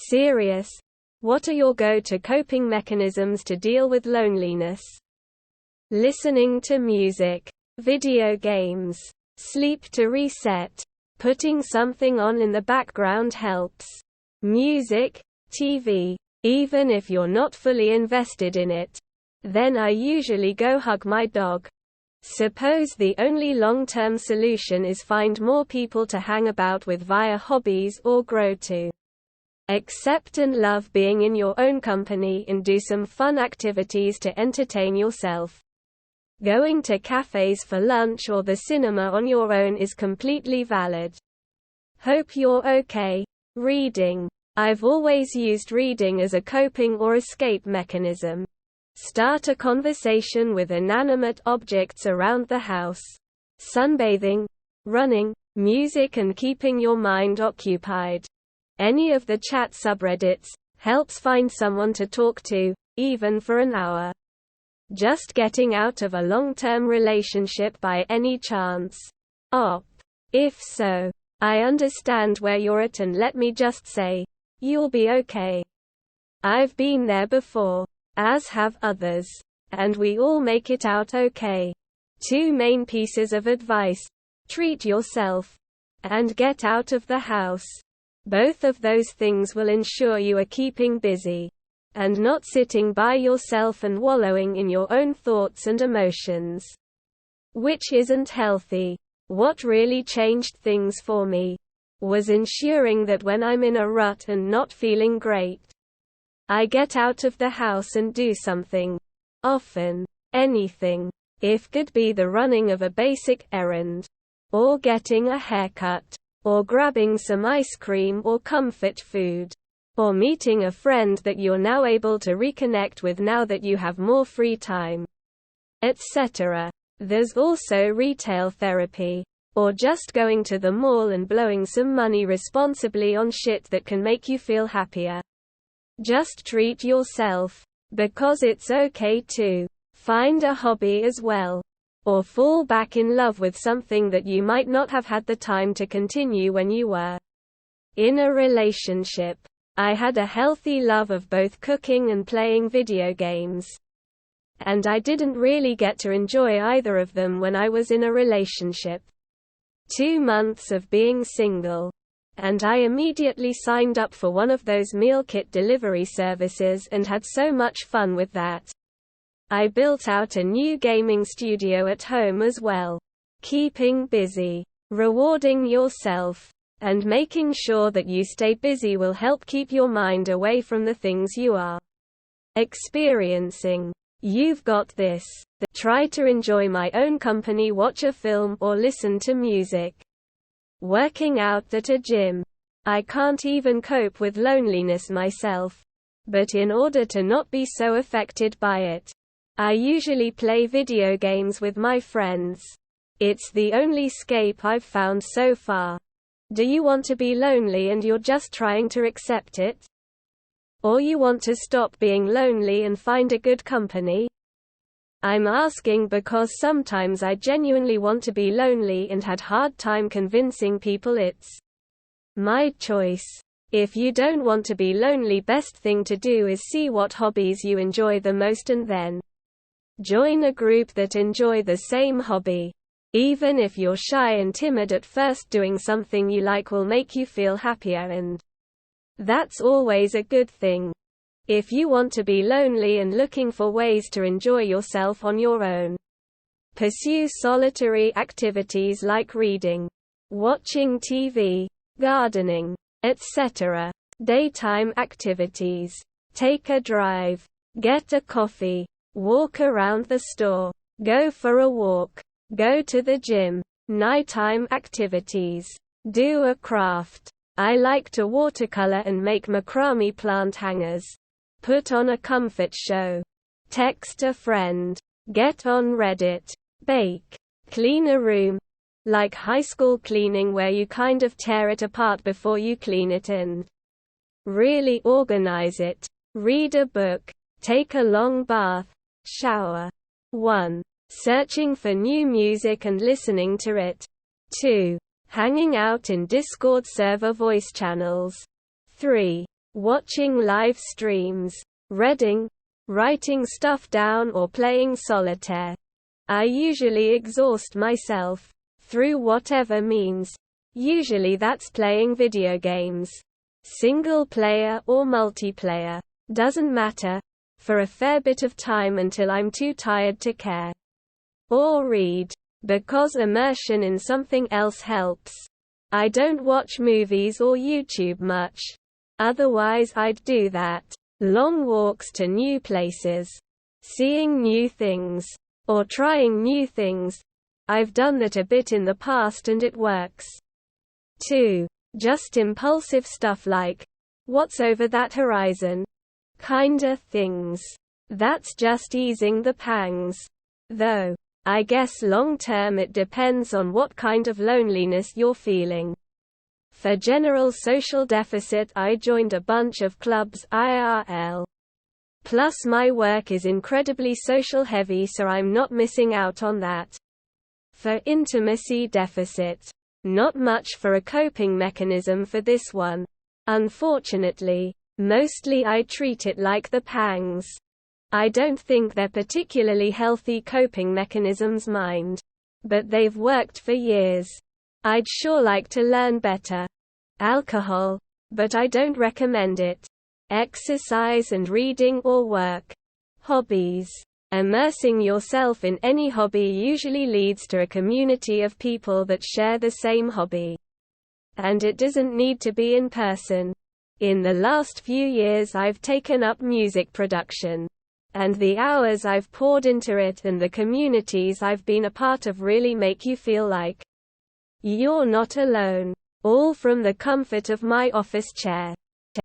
Serious? What are your go-to coping mechanisms to deal with loneliness? Listening to music, video games, sleep to reset, putting something on in the background helps. Music, TV, even if you're not fully invested in it. Then I usually go hug my dog. Suppose the only long-term solution is find more people to hang about with via hobbies or grow to accept and love being in your own company and do some fun activities to entertain yourself. Going to cafes for lunch or the cinema on your own is completely valid. Hope you're okay. Reading. I've always used reading as a coping or escape mechanism. Start a conversation with inanimate objects around the house. Sunbathing, running, music and keeping your mind occupied. Any of the chat subreddits helps find someone to talk to, even for an hour. Just getting out of a long-term relationship by any chance? If so, I understand where you're at and let me just say, you'll be okay. I've been there before, as have others, and we all make it out okay. 2 main pieces of advice: treat yourself and get out of the house. Both of those things will ensure you are keeping busy and not sitting by yourself and wallowing in your own thoughts and emotions, which isn't healthy. What really changed things for me was ensuring that when I'm in a rut and not feeling great, I get out of the house and do something. Often, anything. It could be the running of a basic errand, or getting a haircut, or grabbing some ice cream or comfort food, or meeting a friend that you're now able to reconnect with now that you have more free time, etc. There's also retail therapy, or just going to the mall and blowing some money responsibly on shit that can make you feel happier. Just treat yourself, because it's okay to find a hobby as well, or fall back in love with something that you might not have had the time to continue when you were in a relationship. I had a healthy love of both cooking and playing video games, and I didn't really get to enjoy either of them when I was in a relationship. 2 months of being single, and I immediately signed up for one of those meal kit delivery services and had so much fun with that. I built out a new gaming studio at home as well. Keeping busy, rewarding yourself, and making sure that you stay busy will help keep your mind away from the things you are experiencing. You've got this. Try to enjoy my own company, watch a film or listen to music. Working out at a gym. I can't even cope with loneliness myself, but in order to not be so affected by it, I usually play video games with my friends. It's the only escape I've found so far. Do you want to be lonely and you're just trying to accept it? Or you want to stop being lonely and find a good company? I'm asking because sometimes I genuinely want to be lonely and had hard time convincing people it's my choice. If you don't want to be lonely, best thing to do is see what hobbies you enjoy the most and then join a group that enjoy the same hobby. Even if you're shy and timid at first, doing something you like will make you feel happier, and that's always a good thing. If you want to be lonely and looking for ways to enjoy yourself on your own, pursue solitary activities like reading, watching TV, gardening, etc. Daytime activities. Take a drive, get a coffee, walk around the store, go for a walk, go to the gym. Nighttime activities. Do a craft. I like to watercolor and make macrame plant hangers. Put on a comfort show. Text a friend. Get on Reddit. Bake. Clean a room. Like high school cleaning where you kind of tear it apart before you clean it and really organize it. Read a book. Take a long bath. Shower. 1. Searching for new music and listening to it. 2. Hanging out in Discord server voice channels. 3. watching live streams, reading, writing stuff down or playing solitaire. I usually exhaust myself through whatever means. Usually that's playing video games. Single player or multiplayer. Doesn't matter. For a fair bit of time until I'm too tired to care. Or read. Because immersion in something else helps. I don't watch movies or YouTube much. Otherwise I'd do that. Long walks to new places. Seeing new things. Or trying new things. I've done that a bit in the past and it works. 2. Just impulsive stuff like, what's over that horizon? Kinda things. That's just easing the pangs. Though, I guess long term it depends on what kind of loneliness you're feeling. For general social deficit I joined a bunch of clubs IRL. Plus my work is incredibly social heavy so I'm not missing out on that. For intimacy deficit. Not much for a coping mechanism for this one. Unfortunately, mostly I treat it like the pangs. I don't think they're particularly healthy coping mechanisms, mind. But they've worked for years. I'd sure like to learn better. Alcohol. But I don't recommend it. Exercise and reading or work. Hobbies. Immersing yourself in any hobby usually leads to a community of people that share the same hobby. And it doesn't need to be in person. In the last few years I've taken up music production. And the hours I've poured into it and the communities I've been a part of really make you feel like you're not alone. All from the comfort of my office chair.